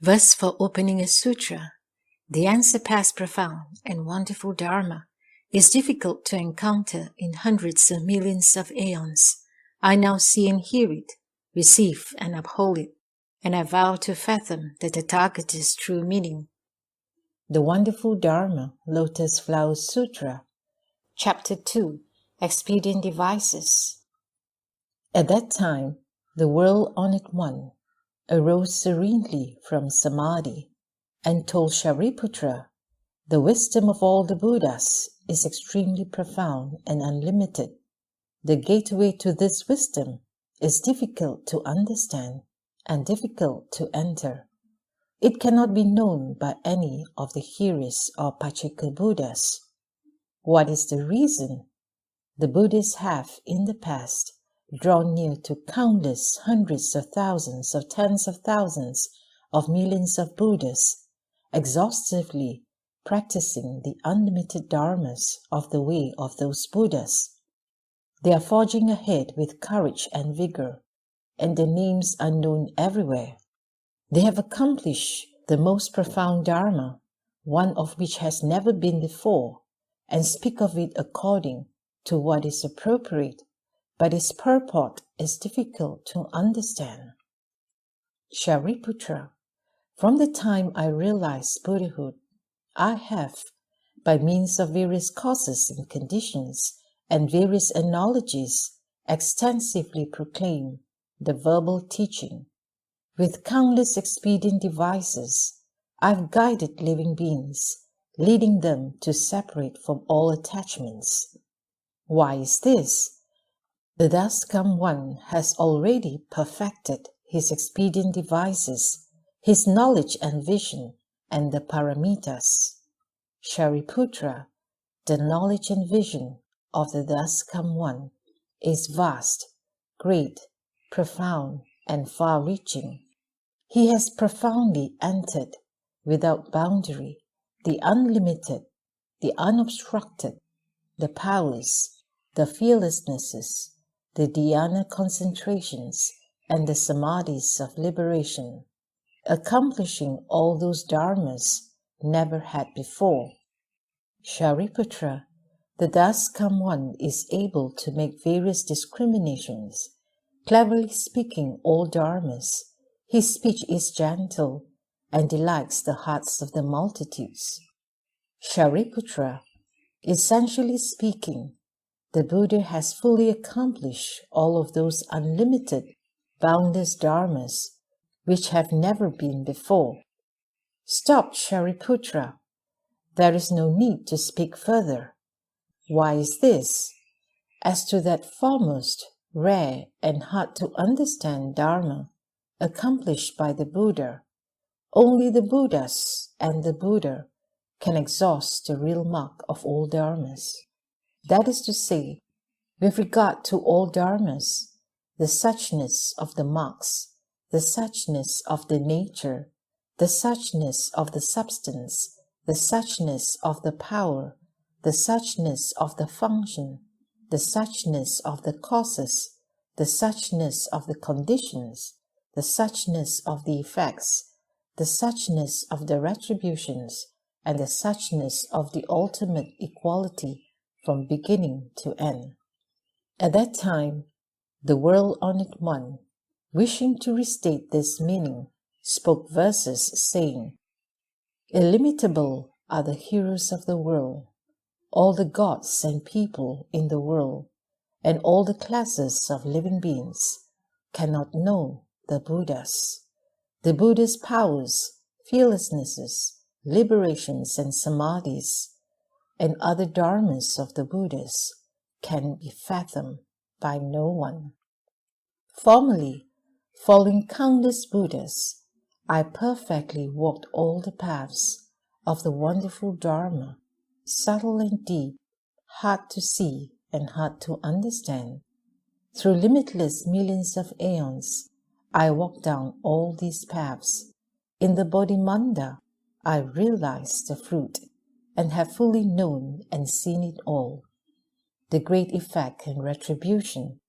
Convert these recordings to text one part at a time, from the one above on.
Thus, for opening a sutra, the unsurpassed profound and wonderful Dharma is difficult to encounter in hundreds of millions of aeons. I now see and hear it, receive and uphold it, and I vow to fathom the Tathagata's true meaning. The Wonderful Dharma, Lotus Flower Sutra, Chapter 2, Expedient Devices. At that time, the world-honored one arose serenely from Samadhi and told Shariputra, the wisdom of all the Buddhas is extremely profound and unlimited. The gateway to this wisdom is difficult to understand and difficult to enter. It cannot be known by any of the hearers or Pacceka Buddhas. What is the reason? The Buddhists have, in the past, drawn near to countless hundreds of thousands of tens of thousands of millions of Buddhas, exhaustively practicing the unlimited dharmas of the way of those Buddhas. They are forging ahead with courage and vigor, and their names are known everywhere. They have accomplished the most profound Dharma, one of which has never been before, and speak of it according to what is appropriate, but its purport is difficult to understand. Shariputra, from the time I realized Buddhahood, I have, by means of various causes and conditions and various analogies, extensively proclaimed the verbal teaching. With countless expedient devices, I've guided living beings, leading them to separate from all attachments. Why is this? The thus come one has already perfected his expedient devices, his knowledge and vision, and the paramitas. Shariputra, the knowledge and vision of the thus come one is vast, great, profound, and far-reaching. He has profoundly entered, without boundary, the unlimited, the unobstructed, the powers, the fearlessnesses, the dhyana concentrations, and the samadhis of liberation, accomplishing all those dharmas never had before. Shariputra, the thus come one is able to make various discriminations, cleverly speaking all dharmas. His speech is gentle and delights the hearts of the multitudes. Shariputra, essentially speaking, the Buddha has fully accomplished all of those unlimited, boundless dharmas which have never been before. Stop, Shariputra. There is no need to speak further. Why is this? As to that foremost, rare, and hard to understand Dharma accomplished by the Buddha, only the Buddhas and the Buddha can exhaust the real mark of all dharmas. That is to say, with regard to all dharmas, the suchness of the marks, the suchness of the nature, the suchness of the substance, the suchness of the power, the suchness of the function, the suchness of the causes, the suchness of the conditions, the suchness of the effects, the suchness of the retributions, and the suchness of the ultimate equality from beginning to end. At that time, the world-honored one, wishing to restate this meaning, spoke verses saying, "Illimitable are the heroes of the world, all the gods and people in the world, and all the classes of living beings cannot know the Buddhas. The Buddha's powers, fearlessnesses, liberations, and samadhis, and other dharmas of the Buddhas can be fathomed by no one." Formerly, following countless Buddhas, I perfectly walked all the paths of the wonderful Dharma, subtle and deep, hard to see and hard to understand. Through limitless millions of aeons, I walked down all these paths. In the Bodhimanda, I realized the fruit and have fully known and seen it all. The great effect and retribution,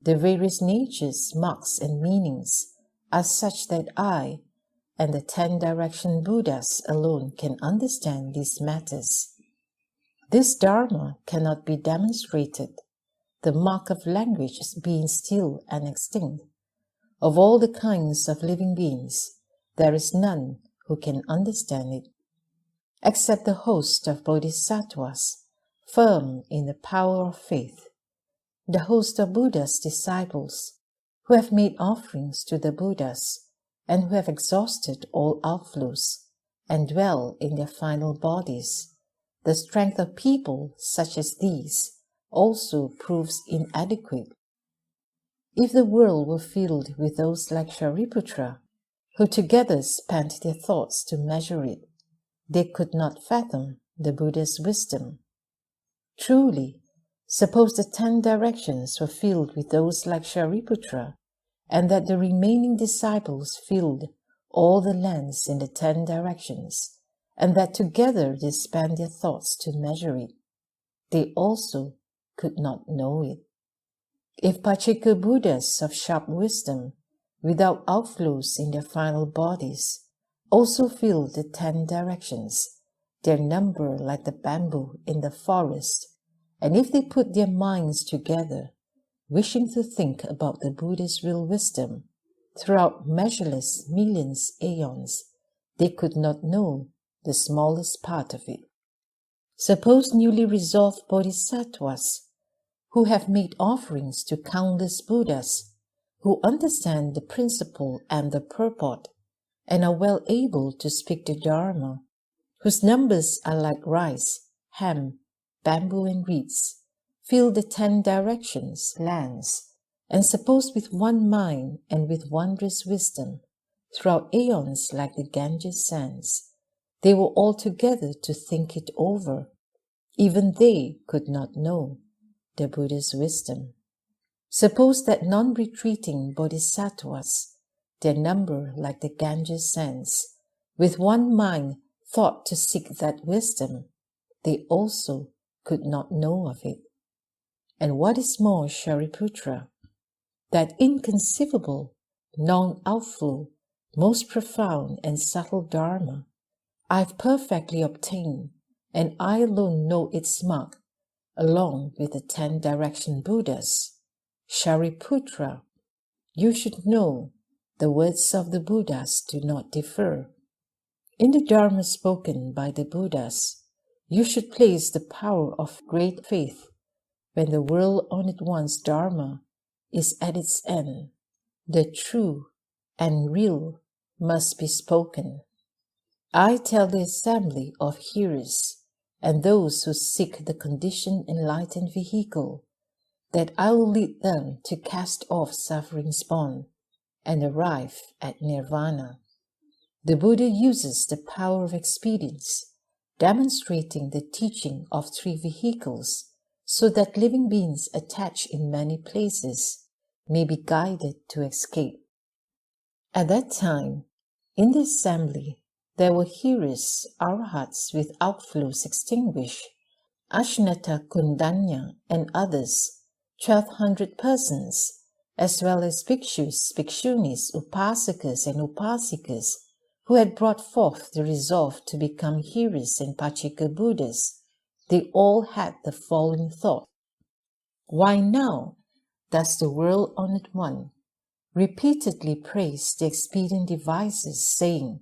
the various natures, marks, and meanings are such that I, and the 10 direction Buddhas alone can understand these matters. This Dharma cannot be demonstrated, the mark of language being still and extinct. Of all the kinds of living beings, there is none who can understand it, except the host of bodhisattvas, firm in the power of faith, the host of Buddha's disciples, who have made offerings to the Buddhas, and who have exhausted all outflows, and dwell in their final bodies. The strength of people such as these also proves inadequate. If the world were filled with those like Shariputra, who together spent their thoughts to measure it, they could not fathom the Buddha's wisdom. Truly, suppose the 10 directions were filled with those like Shariputra, and that the remaining disciples filled all the lands in the 10 directions, and that together they spent their thoughts to measure it, they also could not know it. If Pacceka Buddhas of sharp wisdom, without outflows in their final bodies, also filled the 10 directions, their number like the bamboo in the forest, and if they put their minds together, wishing to think about the Buddha's real wisdom, throughout measureless millions aeons, they could not know the smallest part of it. Suppose newly resolved bodhisattvas, who have made offerings to countless Buddhas, who understand the principle and the purport, and are well able to speak the Dharma, whose numbers are like rice, ham, bamboo, and reeds, fill the 10 directions, lands, and suppose with one mind and with wondrous wisdom, throughout aeons like the Ganges sands, they were all together to think it over. Even they could not know the Buddha's wisdom. Suppose that non-retreating bodhisattvas, their number like the Ganges sands, with one mind thought to seek that wisdom, they also could not know of it. And what is more, Shariputra, that inconceivable, non-outflow, most profound and subtle Dharma, I've perfectly obtained, and I alone know its mark, along with the 10 direction Buddhas. Shariputra, you should know the words of the Buddhas do not differ. In the Dharma spoken by the Buddhas, you should place the power of great faith when the world on its one's Dharma is at its end. The true and real must be spoken. I tell the assembly of hearers and those who seek the conditioned enlightened vehicle that I will lead them to cast off suffering's bond and arrive at nirvana. The Buddha uses the power of expedience, demonstrating the teaching of 3 vehicles so that living beings attached in many places may be guided to escape. At that time, in the assembly, there were hearers, arahats with outflows extinguished, Ashnata Kundanya and others, 1,200 persons, as well as bhikshus, bhikshunis, upasakas and upasikas, who had brought forth the resolve to become hearers and Pacceka Buddhas. They all had the following thought: why now does the world on it one repeatedly praise the expedient devices, saying,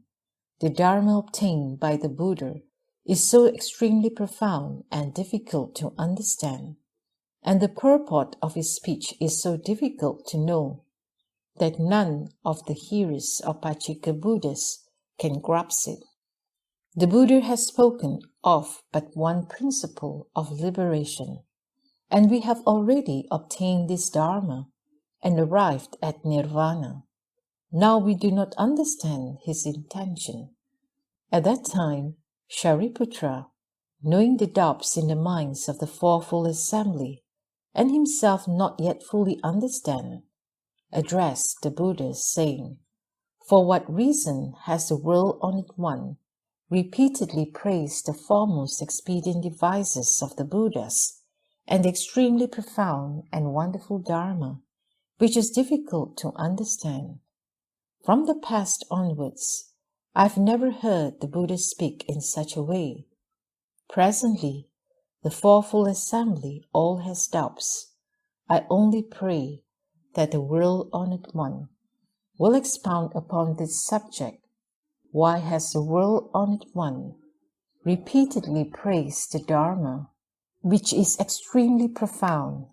the Dharma obtained by the Buddha is so extremely profound and difficult to understand, and the purport of his speech is so difficult to know, that none of the hearers of Pacceka Buddhas can grasp it. The Buddha has spoken of but one principle of liberation, and we have already obtained this Dharma and arrived at nirvana. Now we do not understand his intention. At that time, Shariputra, knowing the doubts in the minds of the fourfold assembly, and himself not yet fully understand, addressed the Buddha, saying, for what reason has the world on it one repeatedly praised the foremost expedient devices of the Buddhas, and the extremely profound and wonderful Dharma, which is difficult to understand? From the past onwards, I've never heard the Buddha speak in such a way. Presently, the fourfold assembly all has doubts. I only pray that the world-honored one will expound upon this subject. Why has the world-honored one repeatedly praised the Dharma, which is extremely profound,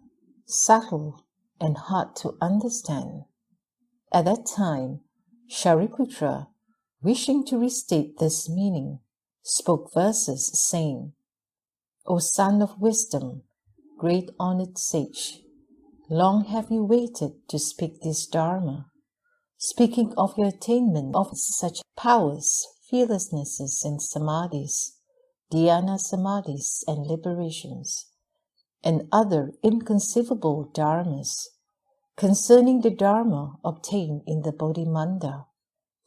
subtle, and hard to understand? At that time, Shariputra, wishing to restate this meaning, spoke verses saying, O son of wisdom, great honored sage, long have you waited to speak this Dharma, speaking of your attainment of such powers, fearlessnesses, and samadhis, dhyana samadhis, and liberations, and other inconceivable dharmas. Concerning the Dharma obtained in the Bodhimanda,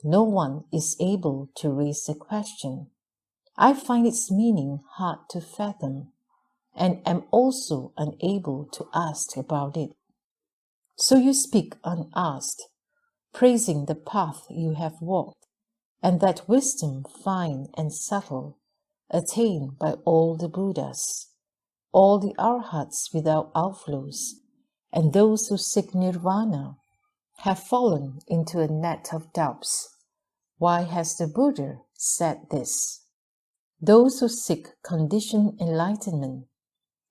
no one is able to raise a question. I find its meaning hard to fathom, and am also unable to ask about it. So you speak unasked, praising the path you have walked, and that wisdom fine and subtle, attained by all the Buddhas, all the Arhats without outflows, and those who seek nirvana, have fallen into a net of doubts. Why has the Buddha said this? Those who seek conditioned enlightenment,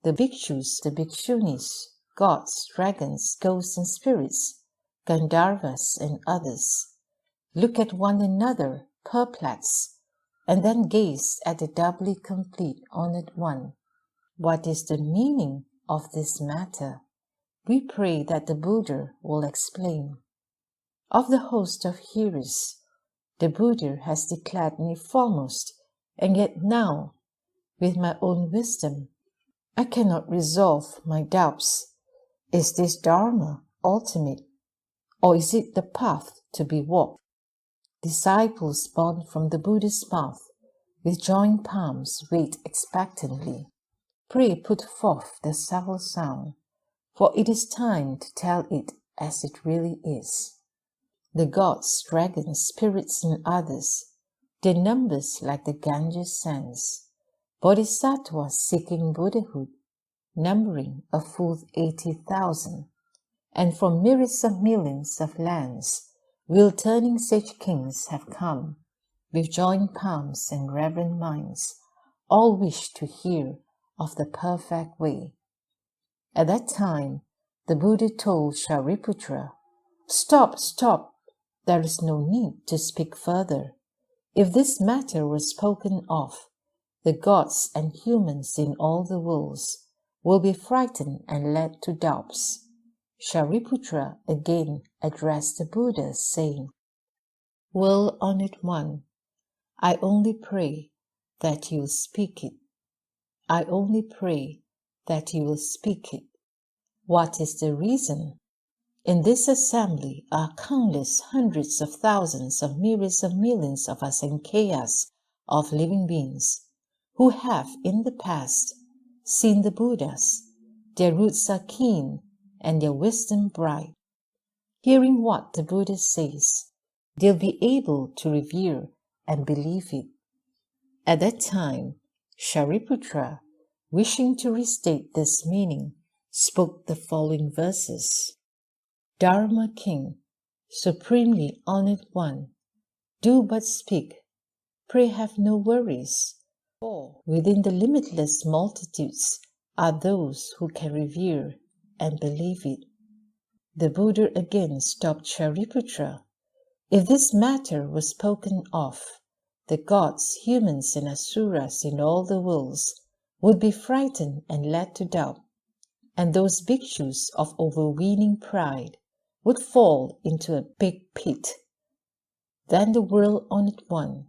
the bhikshus, the bhikshunis, gods, dragons, ghosts and spirits, Gandharvas and others, look at one another perplexed, and then gaze at the doubly complete honored one. What is the meaning of this matter? We pray that the Buddha will explain. Of the host of hearers, the Buddha has declared me foremost, and yet now, with my own wisdom, I cannot resolve my doubts. Is this Dharma ultimate, or is it the path to be walked? Disciples born from the Buddha's mouth, with joined palms wait expectantly. Pray put forth the subtle sound, for it is time to tell it as it really is. The gods, dragons, spirits, and others, their numbers like the Ganges sands. Bodhisattvas seeking Buddhahood, numbering a full 80,000. And from myriads of millions of lands, will-turning sage kings have come, with joined palms and reverent minds, all wish to hear of the perfect way. At that time, the Buddha told Shariputra, Stop, stop, there is no need to speak further. If this matter were spoken of, the gods and humans in all the worlds will be frightened and led to doubts. Shariputra again addressed the Buddha, saying, World-honored one, I only pray that you will speak it. I only pray that you will speak it. What is the reason? In this assembly are countless hundreds of thousands of myriads of millions of asankheyas of living beings, who have in the past seen the Buddhas. Their roots are keen and their wisdom bright. Hearing what the Buddha says, they'll be able to revere and believe it. At that time, Shariputra, wishing to restate this meaning, spoke the following verses. Dharma King, supremely honored one, do but speak, pray have no worries, for within the limitless multitudes are those who can revere and believe it. The Buddha again stopped Shariputra. If this matter was spoken of, the gods, humans, and asuras in all the worlds would be frightened and led to doubt, and those bhikshus of overweening pride would fall into a big pit. Then the world-honored one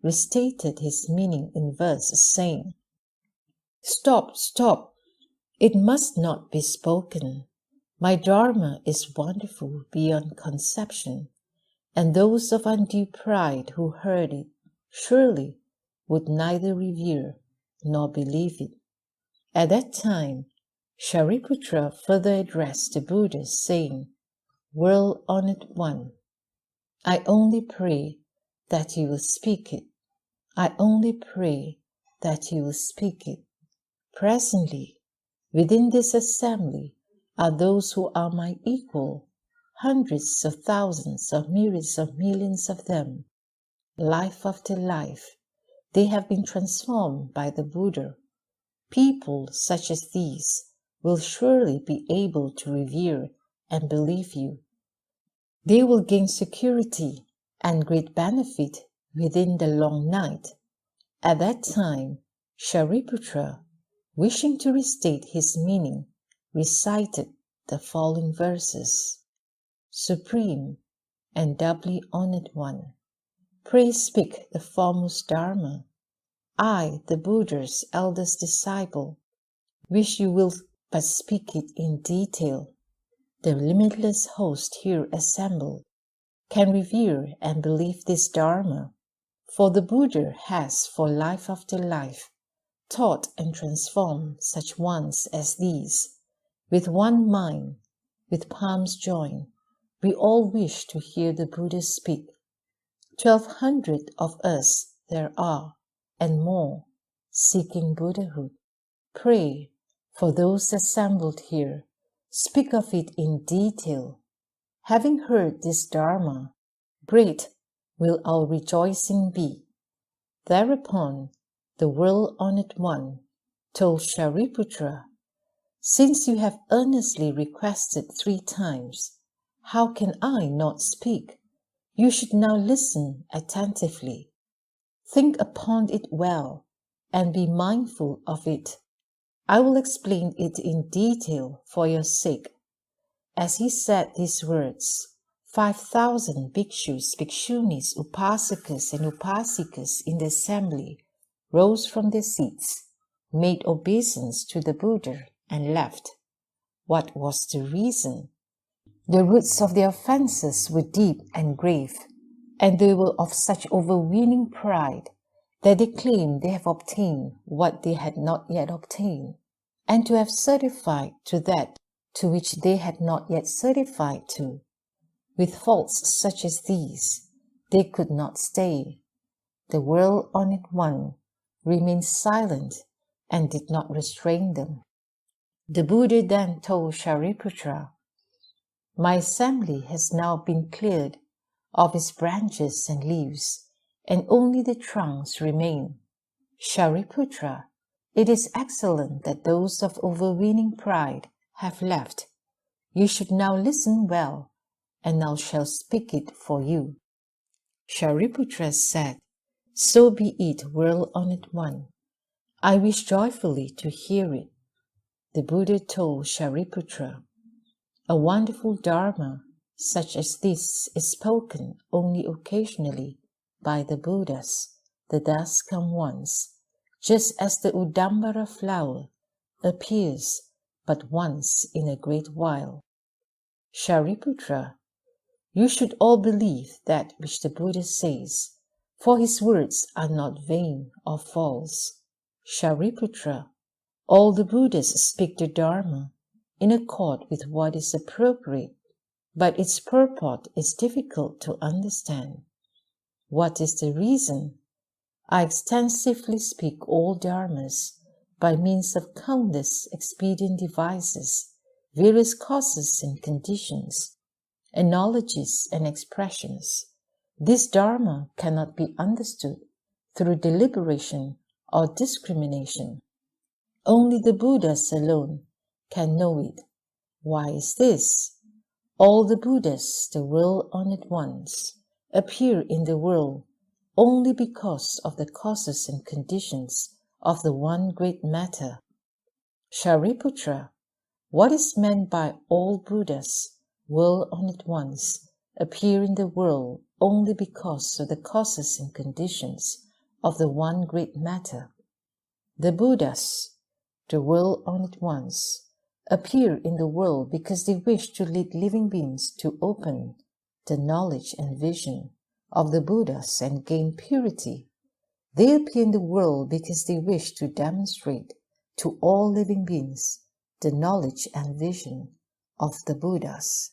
restated his meaning in verse, saying, Stop, stop, it must not be spoken. My Dharma is wonderful beyond conception, and those of undue pride who heard it surely would neither revere nor believe it. At that time, Shariputra further addressed the Buddha, saying, World-honored one, I only pray that you will speak it. I only pray that you will speak it. Presently, within this assembly are those who are my equal, hundreds of thousands of myriads of millions of them. Life after life, they have been transformed by the Buddha. People such as these will surely be able to revere and believe you. They will gain security and great benefit within the long night. At that time, Shariputra, wishing to restate his meaning, recited the following verses. Supreme and doubly honored one, pray speak the foremost Dharma. I, the Buddha's eldest disciple, wish you will but speak it in detail. The limitless host here assembled can revere and believe this Dharma, for the Buddha has for life after life taught and transformed such ones as these. With one mind, with palms joined, we all wish to hear the Buddha speak. 1,200 of us there are, and more, seeking Buddhahood. Pray for those assembled here. Speak of it in detail. Having heard this Dharma, great will our rejoicing be. Thereupon, the world-honored one told Shariputra, since you have earnestly requested 3 times, how can I not speak? You should now listen attentively. Think upon it well and be mindful of it. I will explain it in detail for your sake. As he said these words, 5,000 bhikshus, bhikshunis, upasakas, and upasikas in the assembly rose from their seats, made obeisance to the Buddha, and left. What was the reason? The roots of their offenses were deep and grave, and they were of such overweening pride that they claimed they have obtained what they had not yet obtained, and to have certified to that to which they had not yet certified to. With faults such as these, they could not stay. The world-honored one remained silent and did not restrain them. The Buddha then told Shariputra, my assembly has now been cleared of its branches and leaves, and only the trunks remain. Shariputra, it is excellent that those of overweening pride have left. You should now listen well, and I shall speak it for you. Shariputra said, so be it, world-honored one. I wish joyfully to hear it. The Buddha told Shariputra, a wonderful Dharma such as this is spoken only occasionally by the Buddhas, the thus come ones, just as the Udambara flower appears but once in a great while. Shariputra, you should all believe that which the Buddha says, for his words are not vain or false. Shariputra, all the Buddhas speak the Dharma in accord with what is appropriate, but its purport is difficult to understand. What is the reason? I extensively speak all Dharmas by means of countless expedient devices, various causes and conditions, analogies and expressions. This Dharma cannot be understood through deliberation or discrimination. Only the Buddhas alone can know it. Why is this? All the Buddhas, the world-honored ones, appear in the world only because of the causes and conditions of the one great matter. Shariputra, what is meant by all Buddhas, world-honored ones, appear in the world only because of the causes and conditions of the one great matter? The Buddhas, the world-honored ones, appear in the world because they wish to lead living beings to open the knowledge and vision of the Buddhas and gain purity. They appear in the world because they wish to demonstrate to all living beings the knowledge and vision of the Buddhas.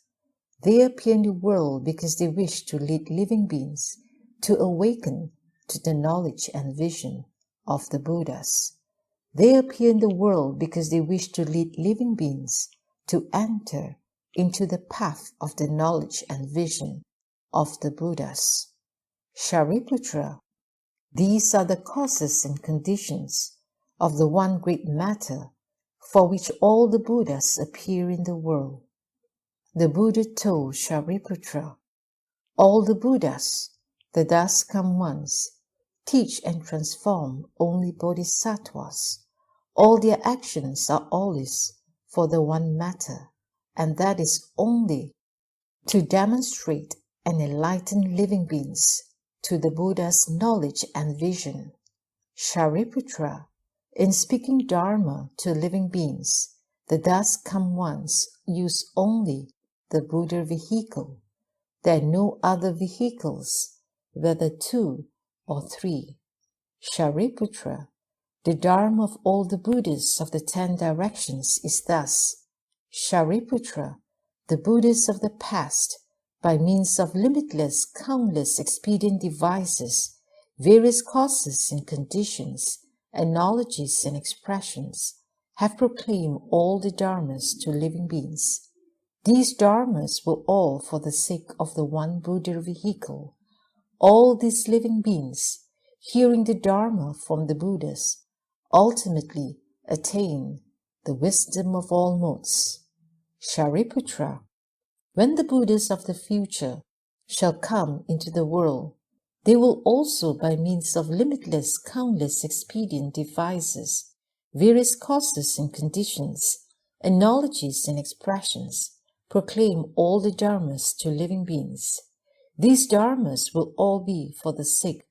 They appear in the world because they wish to lead living beings to awaken to the knowledge and vision of the Buddhas. They appear in the world because they wish to lead living beings to enter into the path of the knowledge and vision of the Buddhas. Shariputra, these are the causes and conditions of the one great matter for which all the Buddhas appear in the world. The Buddha told Shariputra, all the Buddhas, the thus come ones, teach and transform only bodhisattvas. All their actions are always for the one matter, and that is only to demonstrate and enlighten living beings to the Buddha's knowledge and vision. Shariputra, in speaking Dharma to living beings, the thus come ones use only the Buddha vehicle. There are no other vehicles, whether 2 or 3. Shariputra, the Dharma of all the Buddhas of the 10 directions is thus. Shariputra, the Buddhas of the past, by means of limitless, countless expedient devices, various causes and conditions, analogies and expressions, have proclaimed all the dharmas to living beings. These dharmas were all for the sake of the one Buddha vehicle. All these living beings, hearing the dharma from the Buddhas, ultimately attain the wisdom of all modes. Shariputra, when the Buddhas of the future shall come into the world, they will also, by means of limitless, countless expedient devices, various causes and conditions, analogies and expressions, proclaim all the dharmas to living beings. These dharmas will all be for the sake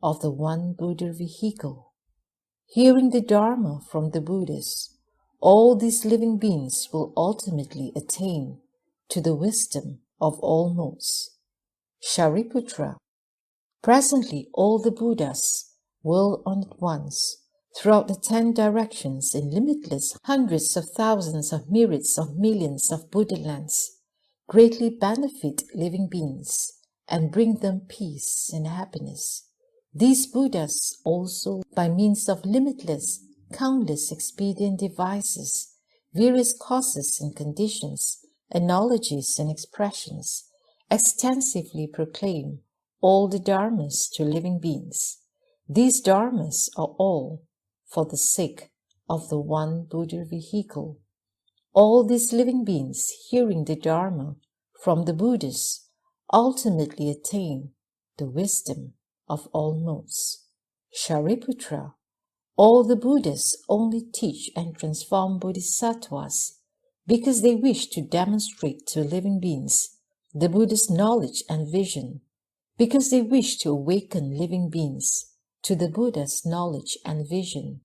of the one Buddha vehicle. Hearing the dharma from the Buddhas, all these living beings will ultimately attain to the wisdom of all modes. Shariputra, presently all the Buddhas will on at once, throughout the 10 directions in limitless hundreds of thousands of myriads of millions of Buddha lands, greatly benefit living beings and bring them peace and happiness. These Buddhas also, by means of limitless, countless expedient devices, various causes and conditions, analogies and expressions, extensively proclaim all the dharmas to living beings. These dharmas are all for the sake of the one Buddha vehicle. All these living beings, hearing the dharma from the Buddhas, ultimately attain the wisdom of all modes. Shariputra, all the Buddhas only teach and transform bodhisattvas because they wish to demonstrate to living beings the Buddha's knowledge and vision, because they wish to awaken living beings to the Buddha's knowledge and vision,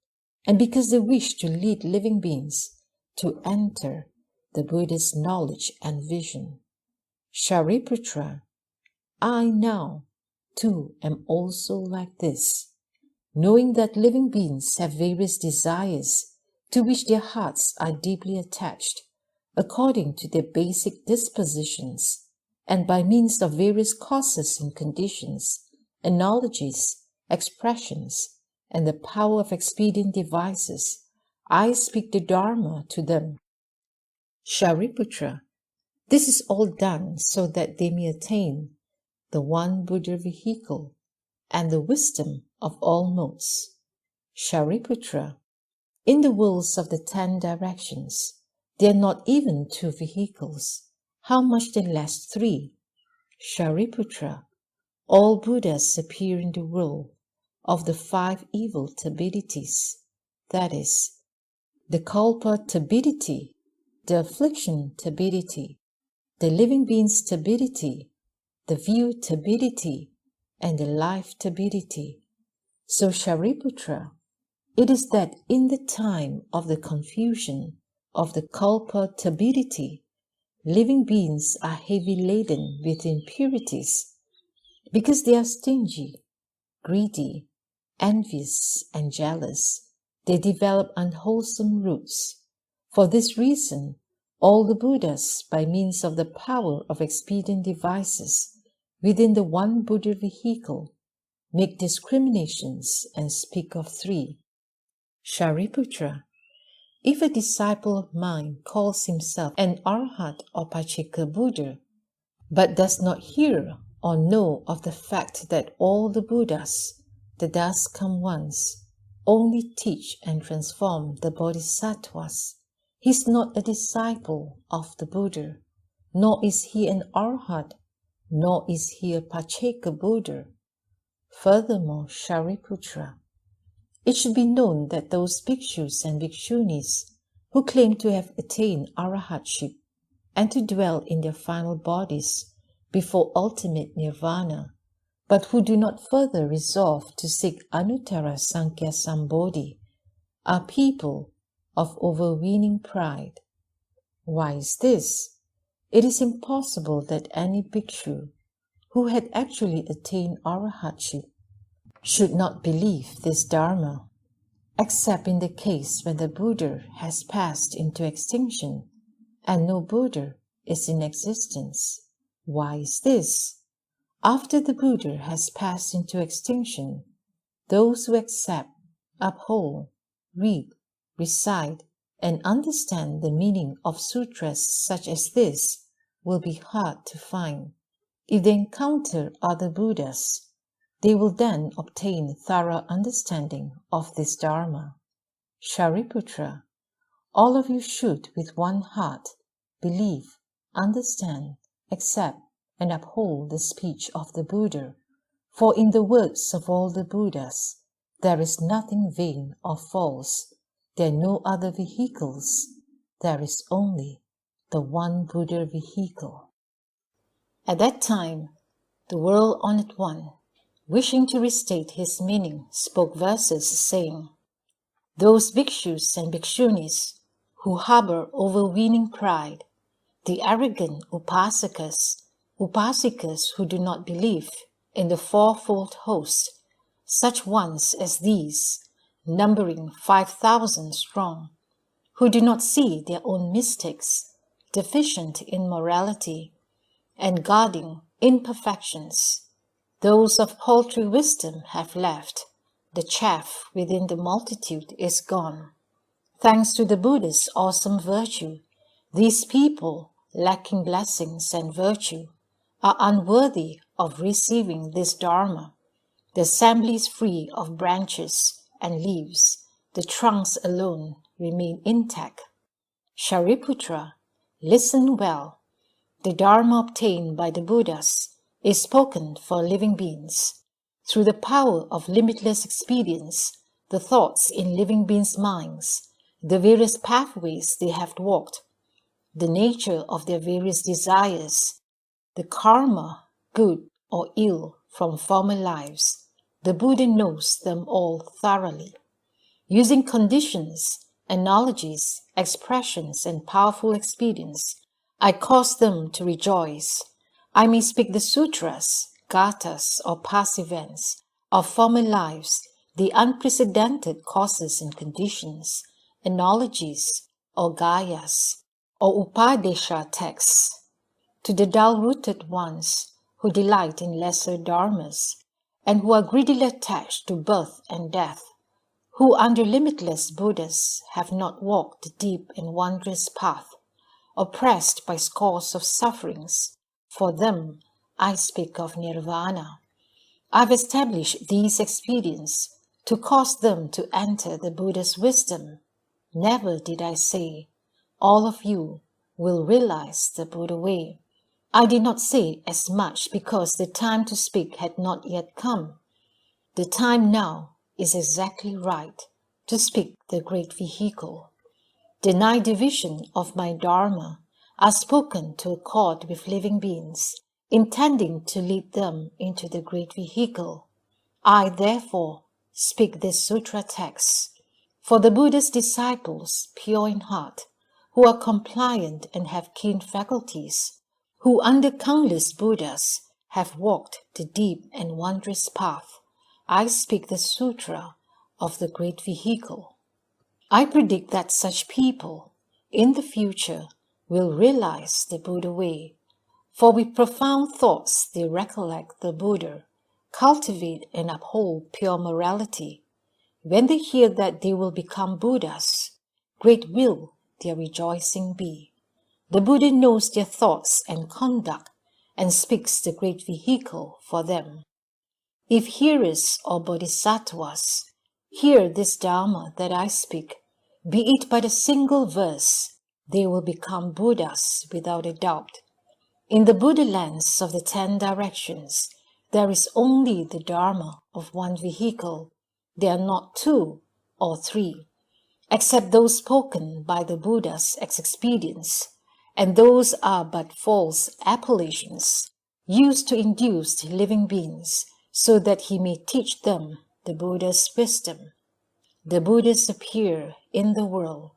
and because they wish to lead living beings to enter the Buddha's knowledge and vision. Shariputra, I now, too, am also like this, knowing that living beings have various desires to which their hearts are deeply attached, according to their basic dispositions, and by means of various causes and conditions, analogies, expressions, and the power of expedient devices, I speak the Dharma to them. Shariputra, this is all done so that they may attain the one Buddha vehicle and the wisdom of all modes. Shariputra, in the worlds of the 10 directions, there are not even 2 vehicles, how much then less 3. Shariputra, all Buddhas appear in the world of the 5 evil turbidity, that is, the kalpa turbidity, the affliction turbidity, the living being's turbidity, the view turbidity, and the life turbidity. So Shariputra, it is that in the time of the confusion of the kalpa turbidity, living beings are heavy laden with impurities because they are stingy, greedy, envious, and jealous. They develop unwholesome roots. For this reason, all the Buddhas, by means of the power of expedient devices, within the one Buddha vehicle, make discriminations and speak of three. Shariputra, if a disciple of mine calls himself an Arhat or Pachika Buddha, but does not hear or know of the fact that all the Buddhas, the thus come ones, only teach and transform the Bodhisattvas, he is not a disciple of the Buddha, nor is he an Arhat, nor is he a Pacheka Buddha. Furthermore, Shariputra, it should be known that those bhikshus and bhikshunis who claim to have attained arahatship and to dwell in their final bodies before ultimate nirvana, but who do not further resolve to seek Anuttara Sankhya Sambodhi, are people of overweening pride. Why is this? It is impossible that any bhikshu who had actually attained arahatship should not believe this Dharma, except in the case when the Buddha has passed into extinction and no Buddha is in existence. Why is this? After the Buddha has passed into extinction, those who accept, uphold, read, recite, and understand the meaning of sutras such as this will be hard to find. If they encounter other Buddhas, they will then obtain thorough understanding of this Dharma. Shariputra, all of you should with one heart believe, understand, accept, and uphold the speech of the Buddha, for in the words of all the Buddhas, there is nothing vain or false. There are no other vehicles. There is only the one Buddha vehicle. At that time, the World-Honored One, wishing to restate his meaning, spoke verses saying, those bhikshus and bhikshunis who harbor overweening pride, the arrogant upasakas, upasikas who do not believe in the fourfold host, such ones as these, numbering 5,000 strong, who do not see their own mistakes, deficient in morality, and guarding imperfections, those of paltry wisdom have left, the chaff within the multitude is gone. Thanks to the Buddha's awesome virtue, these people, lacking blessings and virtue, are unworthy of receiving this Dharma. The assembly is free of branches and leaves, the trunks alone remain intact. Shariputra, listen well. The Dharma obtained by the Buddhas is spoken for living beings. Through the power of limitless experience, the thoughts in living beings' minds, the various pathways they have walked, the nature of their various desires, the karma, good or ill from former lives, the Buddha knows them all thoroughly. Using conditions, analogies, expressions, and powerful experience, I cause them to rejoice. I may speak the sutras, gathas, or past events of former lives, the unprecedented causes and conditions, analogies, or gayas, or upadesha texts. To the dull-rooted ones who delight in lesser dharmas, and who are greedily attached to birth and death, who under limitless Buddhas have not walked the deep and wondrous path, oppressed by scores of sufferings, for them I speak of nirvana. I've established these expedients to cause them to enter the Buddha's wisdom. Never did I say, all of you will realize the Buddha way. I did not say as much because the time to speak had not yet come. The time now is exactly right to speak the great vehicle. The 9 divisions of my Dharma are spoken to accord with living beings, intending to lead them into the great vehicle. I, therefore, speak this sutra text. For the Buddha's disciples, pure in heart, who are compliant and have keen faculties, who under countless Buddhas have walked the deep and wondrous path, I speak the sutra of the great vehicle. I predict that such people, in the future, will realize the Buddha way, For with profound thoughts they recollect the Buddha, cultivate and uphold pure morality. When they hear that they will become Buddhas, great will their rejoicing be. The Buddha knows their thoughts and conduct and speaks the great vehicle for them. If hearers or bodhisattvas hear this Dharma that I speak, be it but a single verse, they will become Buddhas without a doubt. In the Buddha lands of the 10 directions, there is only the Dharma of one vehicle. There are not 2 or 3, except those spoken by the Buddhas as expedients, and those are but false appellations, used to induce living beings, so that he may teach them the Buddha's wisdom. The Buddhas appear in the world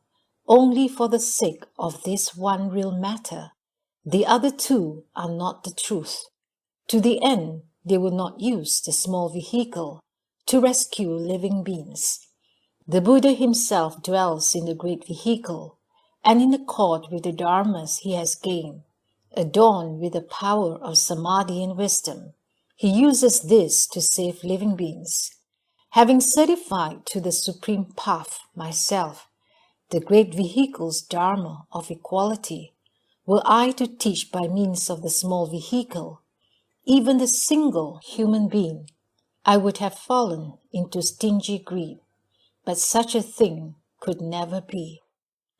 only for the sake of this one real matter. The other 2 are not the truth. To the end, they will not use the small vehicle to rescue living beings. The Buddha himself dwells in the great vehicle, and in accord with the dharmas he has gained, adorned with the power of samadhi and wisdom, he uses this to save living beings. Having certified to the supreme path myself, the great vehicle's dharma of equality, were I to teach by means of the small vehicle, even the single human being, I would have fallen into stingy greed, but such a thing could never be.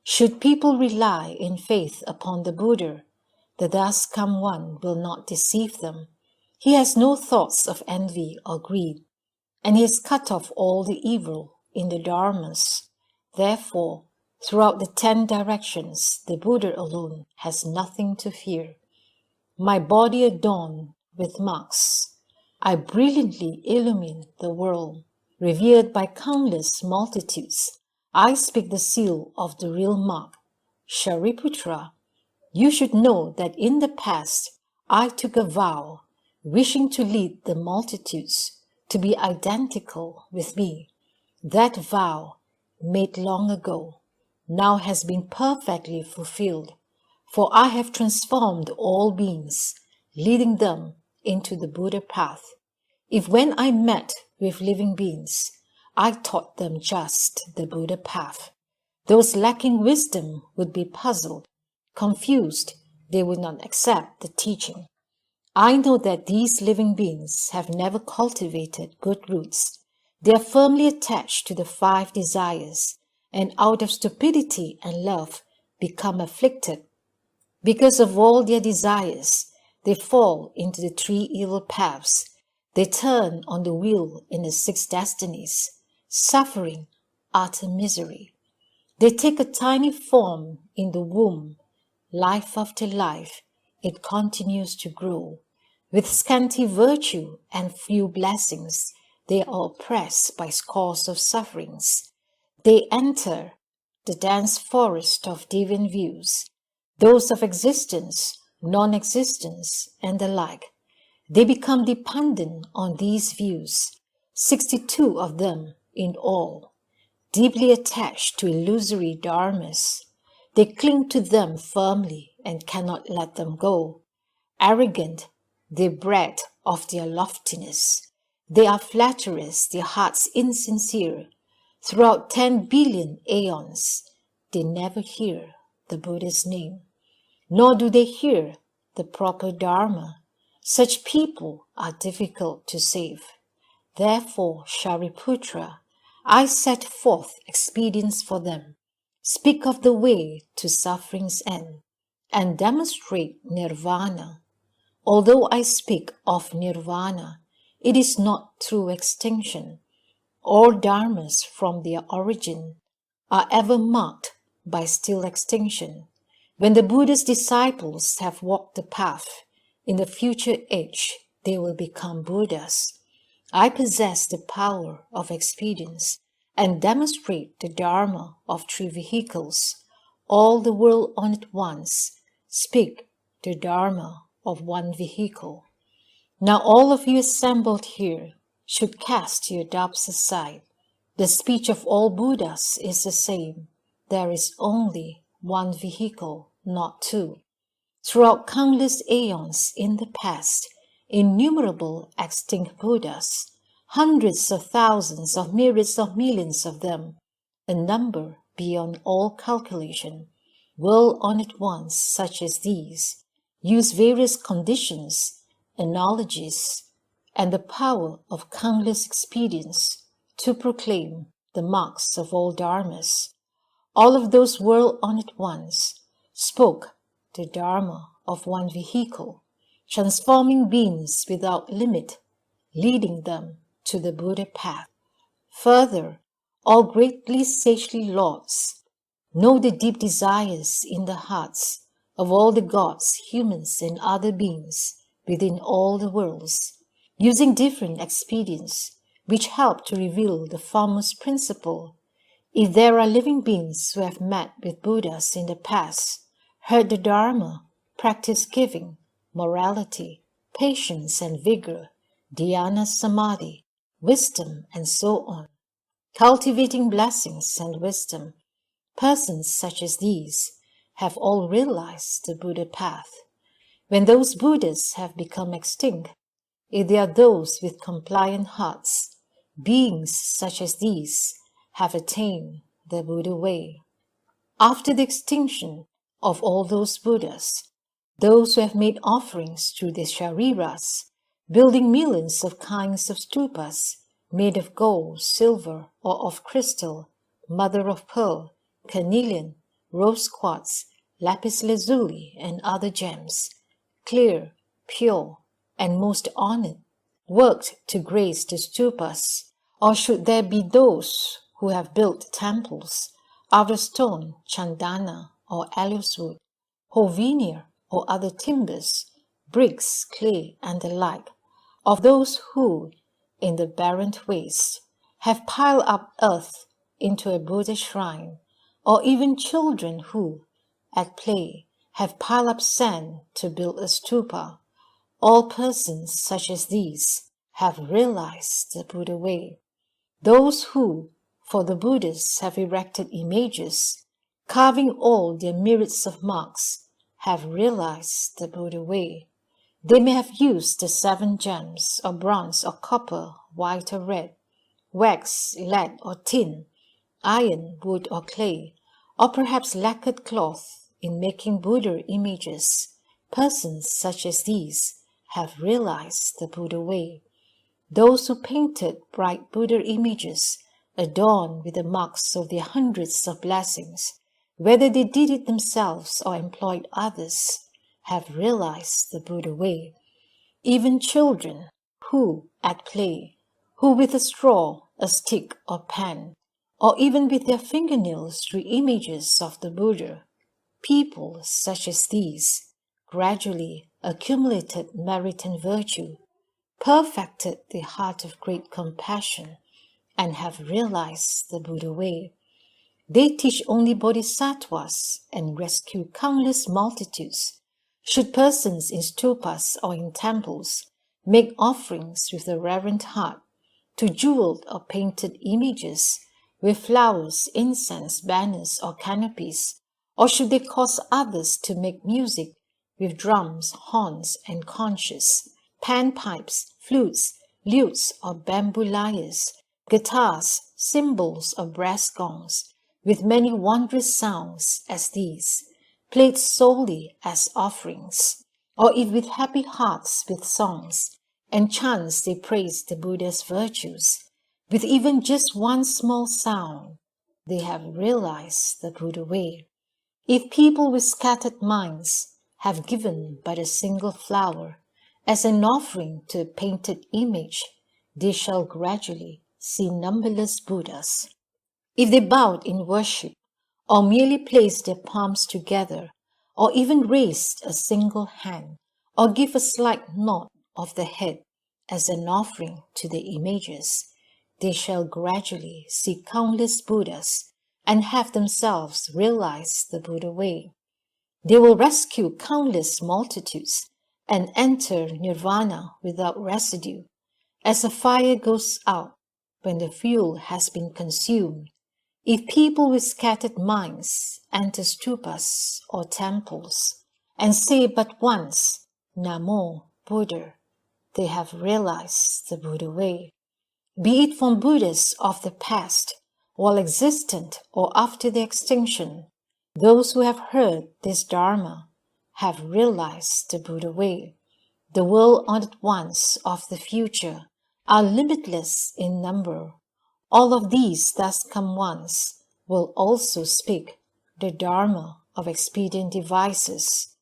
Should people rely in faith upon the Buddha, the thus come one will not deceive them. He has no thoughts of envy or greed, and he has cut off all the evil in the dharmas. Therefore, throughout the 10 directions, the Buddha alone has nothing to fear. My body adorned with marks, I brilliantly illumine the world. Revered by countless multitudes, I speak the seal of the real mark. Shariputra, you should know that in the past I took a vow, wishing to lead the multitudes to be identical with me. That vow, made long ago, now has been perfectly fulfilled, for I have transformed all beings, leading them into the Buddha path. If when I met with living beings, I taught them just the Buddha path, those lacking wisdom would be puzzled, confused, they would not accept the teaching. I know that these living beings have never cultivated good roots. They are firmly attached to the 5 desires, and out of stupidity and love become afflicted. Because of all their desires, they fall into the 3 evil paths. They turn on the wheel in the 6 destinies, suffering, utter misery. They take a tiny form in the womb. Life after life, it continues to grow. With scanty virtue and few blessings, they are oppressed by scores of sufferings. They enter the dense forest of deviant views, those of existence, non-existence, and the like. They become dependent on these views, 62 of them in all, deeply attached to illusory dharmas. They cling to them firmly and cannot let them go. Arrogant, they brag of their loftiness. They are flatterers, their hearts insincere. Throughout 10 billion aeons, they never hear the Buddha's name, nor do they hear the proper Dharma. Such people are difficult to save. Therefore, Shariputra, I set forth expedients for them, speak of the way to suffering's end, and demonstrate nirvana. Although I speak of nirvana, it is not through extinction. All dharmas from their origin are ever marked by still extinction. When the Buddha's disciples have walked the path, in the future age they will become Buddhas. I possess the power of expedience and demonstrate the Dharma of 3 vehicles. All the world on at once speak the Dharma of one vehicle. Now all of you assembled here should cast your doubts aside. The speech of all Buddhas is the same. There is only one vehicle, not 2. Throughout countless aeons in the past, innumerable extinct Buddhas, hundreds of thousands of myriads of millions of them, a number beyond all calculation, world-honored ones such as these, use various conditions, analogies, and the power of countless expedients to proclaim the marks of all dharmas. All of those world-honored ones spoke the Dharma of one vehicle, transforming beings without limit, leading them to the Buddha path. Further, all greatly sagely lords know the deep desires in the hearts of all the gods, humans, and other beings within all the worlds, using different expedients which help to reveal the foremost principle. If there are living beings who have met with Buddhas in the past, heard the Dharma, practiced giving, morality, patience and vigor, dhyana samadhi, wisdom, and so on, cultivating blessings and wisdom, persons such as these have all realized the Buddha path. When those Buddhas have become extinct, if they are those with compliant hearts, beings such as these have attained the Buddha way. After the extinction of all those Buddhas, those who have made offerings through their shariras, building millions of kinds of stupas made of gold, silver, or of crystal, mother of pearl, carnelian, rose quartz, lapis lazuli, and other gems, clear, pure, and most honored, worked to grace the stupas, or should there be those who have built temples out of stone, chandana, or aloes wood, whole veneer, or other timbers, bricks, clay, and the like, of those who, in the barren waste, have piled up earth into a Buddha shrine, or even children who, at play, have piled up sand to build a stupa, all persons such as these have realized the Buddha way. Those who, for the Buddhas, have erected images, carving all their myriads of marks, have realized the Buddha way. They may have used the 7 gems, or bronze, or copper, white or red, wax, lead, or tin, iron, wood, or clay, or perhaps lacquered cloth in making Buddha images. Persons such as these have realized the Buddha way. Those who painted bright Buddha images, adorned with the marks of their hundreds of blessings, whether they did it themselves or employed others, have realized the Buddha way. Even children who, at play, who with a straw, a stick, or pen, or even with their fingernails drew images of the Buddha, people such as these gradually accumulated merit and virtue, perfected the heart of great compassion, and have realized the Buddha way. They teach only bodhisattvas and rescue countless multitudes. Should persons in stupas or in temples make offerings with a reverent heart to jeweled or painted images with flowers, incense, banners, or canopies, or should they cause others to make music with drums, horns, and conches, panpipes, flutes, lutes, or bamboo lyres, guitars, cymbals, or brass gongs, with many wondrous sounds as these, played solely as offerings, or if with happy hearts with songs and chants they praise the Buddha's virtues, with even just one small sound, they have realized the Buddha way. If people with scattered minds have given but a single flower as an offering to a painted image, they shall gradually see numberless Buddhas. If they bowed in worship, or merely placed their palms together, or even raised a single hand, or give a slight nod of the head as an offering to the images, they shall gradually see countless Buddhas and have themselves realized the Buddha way. They will rescue countless multitudes and enter nirvana without residue, as a fire goes out when the fuel has been consumed. If people with scattered minds enter stupas or temples, and say but once, Namo Buddha, they have realized the Buddha way. Be it from Buddhas of the past, while existent or after their extinction, those who have heard this Dharma have realized the Buddha way. The well-honored ones of the future are limitless in number. All of these thus come once will also speak the Dharma of expedient devices.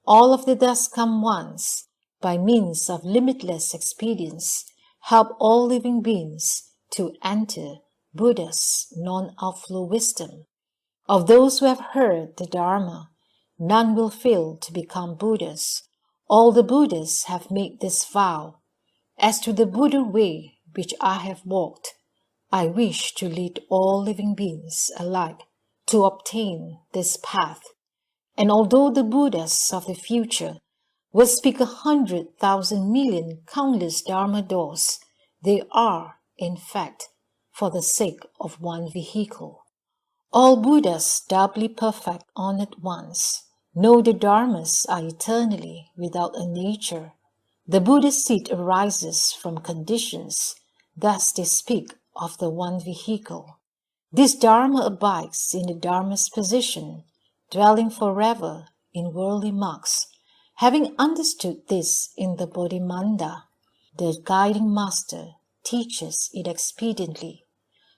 All of the thus come once, by means of limitless expedients, help all living beings to enter Buddha's non-outflow wisdom. Of those who have heard the Dharma, none will fail to become Buddhas. All the Buddhas have made this vow. As to the Buddha way which I have walked, I wish to lead all living beings alike to obtain this path. And although the Buddhas of the future will speak 100,000 million countless Dharma doors, they are, in fact, for the sake of one vehicle. All Buddhas doubly perfect honored ones know the Dharmas are eternally without a nature. The Buddha's seed arises from conditions, thus they speak of the one vehicle. This Dharma abides in the Dharma's position, dwelling forever in worldly marks. Having understood this in the Bodhimanda, the guiding master teaches it expediently.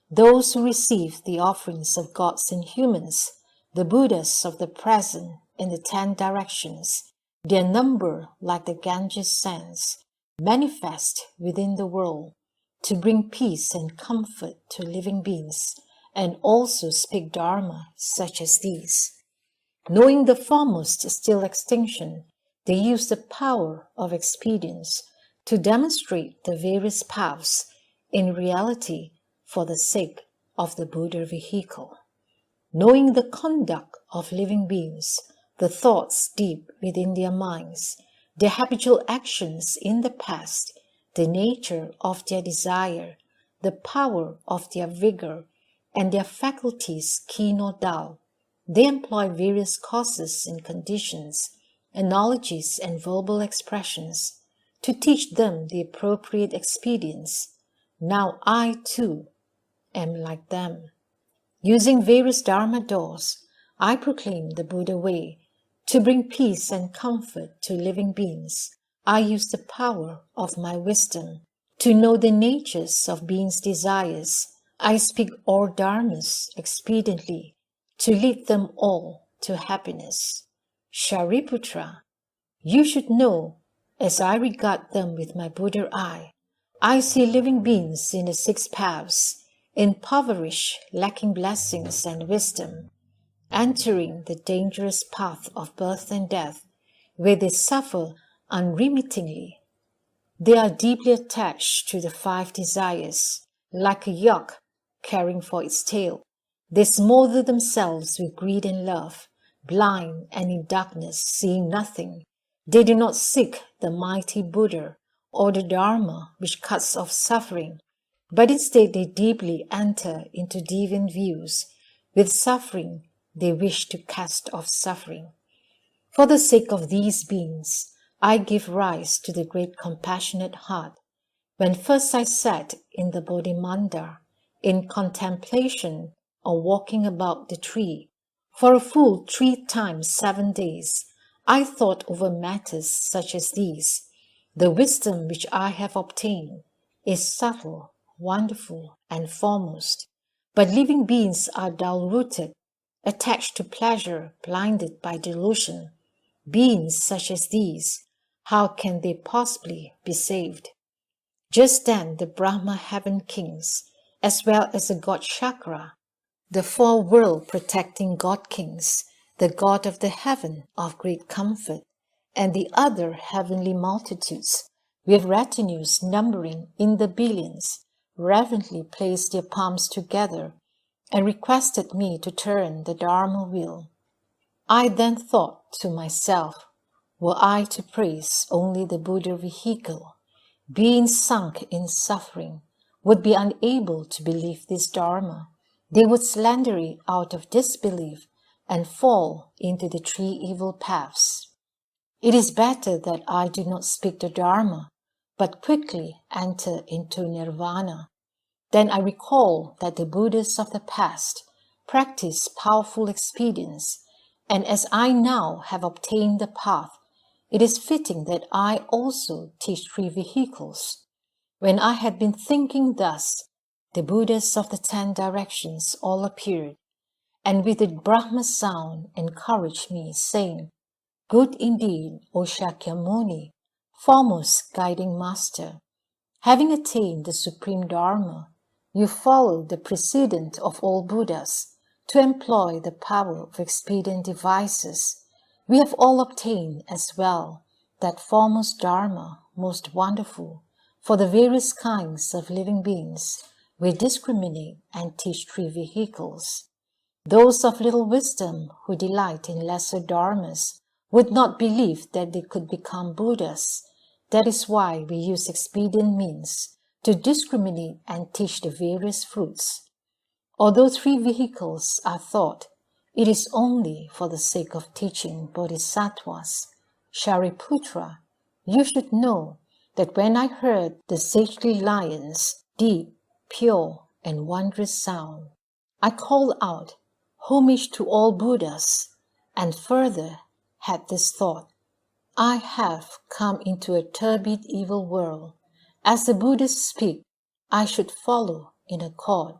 Those who receive the offerings of gods and humans, the Buddhas of the present in the 10 directions, their number like the Ganges sands, manifest within the world to bring peace and comfort to living beings, and also speak Dharma such as these. Knowing the foremost is still extinction, they use the power of expedience to demonstrate the various paths in reality for the sake of the Buddha vehicle. Knowing the conduct of living beings, the thoughts deep within their minds, their habitual actions in the past, the nature of their desire, the power of their vigor, and their faculties keen or dull, they employ various causes and conditions, analogies and verbal expressions to teach them the appropriate expedients. Now I, too, am like them. Using various Dharma doors, I proclaim the Buddha way. To bring peace and comfort to living beings, I use the power of my wisdom. To know the natures of beings' desires, I speak all Dharmas expediently, to lead them all to happiness. Shariputra, you should know, as I regard them with my Buddha eye, I see living beings in the 6 paths, impoverished, lacking blessings and wisdom, entering the dangerous path of birth and death, where they suffer unremittingly. They are deeply attached to the 5 desires, like a yak caring for its tail. They smother themselves with greed and love, blind and in darkness, seeing nothing. They do not seek the mighty Buddha or the Dharma which cuts off suffering, but instead they deeply enter into deviant views. With suffering, they wish to cast off suffering. For the sake of these beings, I give rise to the great compassionate heart. When first I sat in the Bodhimanda, in contemplation or walking about the tree, for a full 3 times 7 days, I thought over matters such as these. The wisdom which I have obtained is subtle, wonderful, and foremost. But living beings are dull-rooted, attached to pleasure, blinded by delusion. Beings such as these, how can they possibly be saved? Just then the Brahma heaven kings, as well as the god Chakra, the 4 world-protecting god kings, the god of the heaven of great comfort, and the other heavenly multitudes, with retinues numbering in the billions, reverently placed their palms together and requested me to turn the Dharma wheel. I then thought to myself, were I to praise only the Buddha vehicle, beings sunk in suffering would be unable to believe this Dharma. They would slander it out of disbelief and fall into the 3 evil paths. It is better that I do not speak the Dharma, but quickly enter into nirvana. Then I recall that the Buddhas of the past practiced powerful expedients, and as I now have obtained the path, it is fitting that I also teach 3 vehicles. When I had been thinking thus, the Buddhas of the 10 directions all appeared, and with the Brahma sound encouraged me, saying, "Good indeed, O Shakyamuni, foremost guiding master. Having attained the supreme Dharma, you follow the precedent of all Buddhas to employ the power of expedient devices. We have all obtained as well that foremost Dharma, most wonderful, for the various kinds of living beings. We discriminate and teach 3 vehicles. Those of little wisdom who delight in lesser dharmas would not believe that they could become Buddhas. That is why we use expedient means to discriminate and teach the various fruits. Although 3 vehicles are taught, it is only for the sake of teaching bodhisattvas. Shariputra, you should know that when I heard the sagely lion's deep, pure, and wondrous sound, I called out, "Homage to all Buddhas," and further had this thought, I have come into a turbid evil world. As the Buddhas speak, I should follow in accord.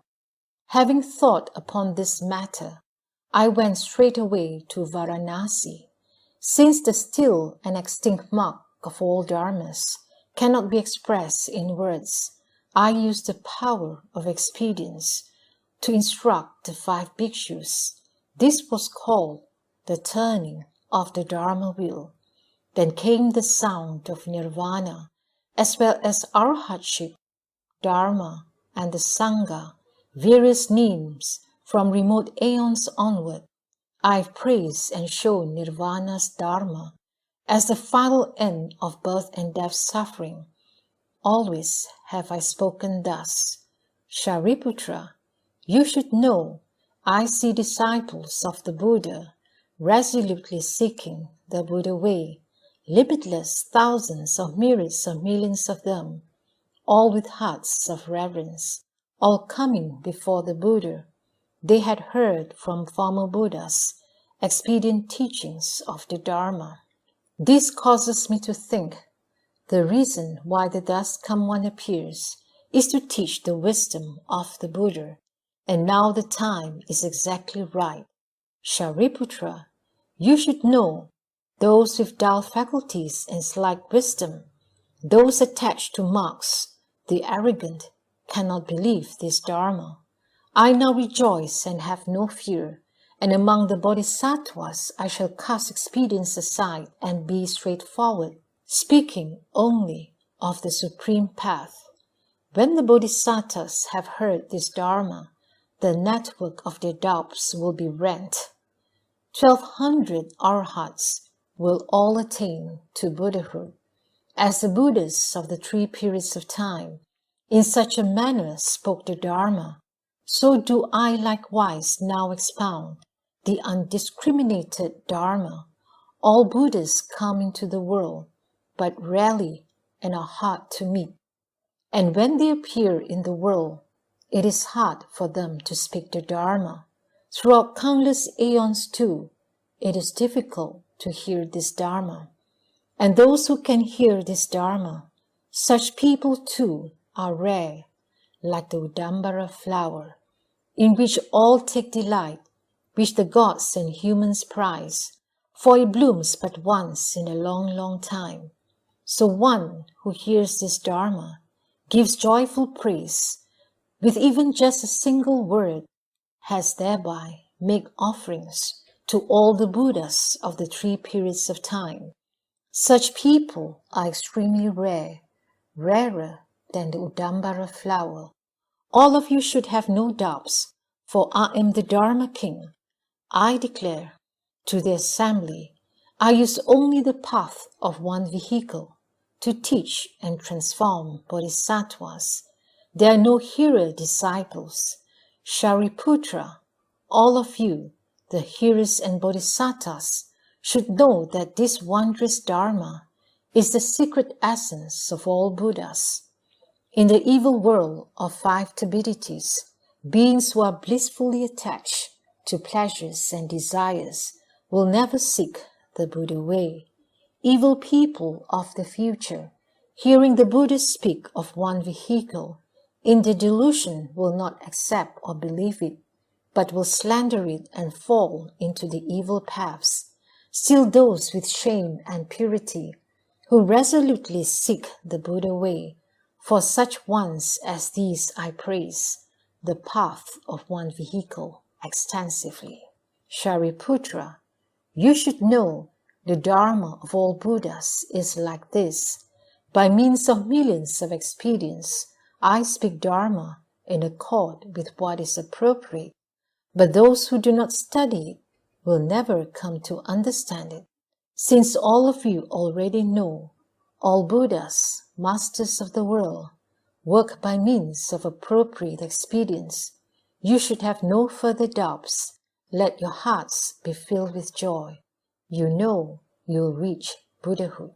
Having thought upon this matter, I went straightway to Varanasi. Since the still and extinct mark of all dharmas cannot be expressed in words, I used the power of expedience to instruct the 5 bhikshus. This was called the turning of the Dharma wheel. Then came the sound of nirvana, as well as arhatship, Dharma, and the Sangha, various names from remote aeons onward. I've praised and shown nirvana's Dharma as the final end of birth and death suffering. Always have I spoken thus. Shariputra, you should know I see disciples of the Buddha resolutely seeking the Buddha way, limitless thousands of myriads of millions of them, all with hearts of reverence, all coming before the Buddha. They had heard from former Buddhas expedient teachings of the Dharma. This causes me to think the reason why the thus come one appears is to teach the wisdom of the Buddha, and now the time is exactly right. Shariputra, you should know those with dull faculties and slight wisdom, those attached to marks, the arrogant, cannot believe this Dharma. I now rejoice and have no fear, and among the bodhisattvas I shall cast expedience aside and be straightforward, speaking only of the supreme path. When the bodhisattvas have heard this Dharma, the network of their doubts will be rent. 1,200 arhats will all attain to Buddhahood. As the Buddhas of the 3 periods of time, in such a manner spoke the Dharma, so do I likewise now expound the undiscriminated Dharma. All Buddhas come into the world, but rarely and are hard to meet. And when they appear in the world, it is hard for them to speak the Dharma. Throughout countless aeons too, it is difficult to hear this Dharma. And those who can hear this Dharma, such people too are rare, like the Udambara flower, in which all take delight, which the gods and humans prize, for it blooms but once in a long, long time. So one who hears this Dharma gives joyful praise, with even just a single word, has thereby made offerings to all the Buddhas of the 3 periods of time. Such people are extremely rare, rarer than the Udambara flower. All of you should have no doubts, for I am the Dharma King. I declare to the assembly, I use only the path of 1 vehicle to teach and transform bodhisattvas. There are no hero disciples. Shariputra, all of you, the hearers and bodhisattvas, should know that this wondrous Dharma is the secret essence of all Buddhas. In the evil world of five turbidities, beings who are blissfully attached to pleasures and desires will never seek the Buddha way. Evil people of the future, hearing the Buddha speak of one vehicle, in their delusion will not accept or believe it, but will slander it and fall into the evil paths. Still those with shame and purity, who resolutely seek the Buddha way, for such ones as these I praise the path of one vehicle extensively. Shariputra, you should know the Dharma of all Buddhas is like this. By means of millions of experience, I speak Dharma in accord with what is appropriate, but those who do not study it will never come to understand it. Since all of you already know, all Buddhas, masters of the world, work by means of appropriate experience, you should have no further doubts. Let your hearts be filled with joy. You know you'll reach Buddhahood.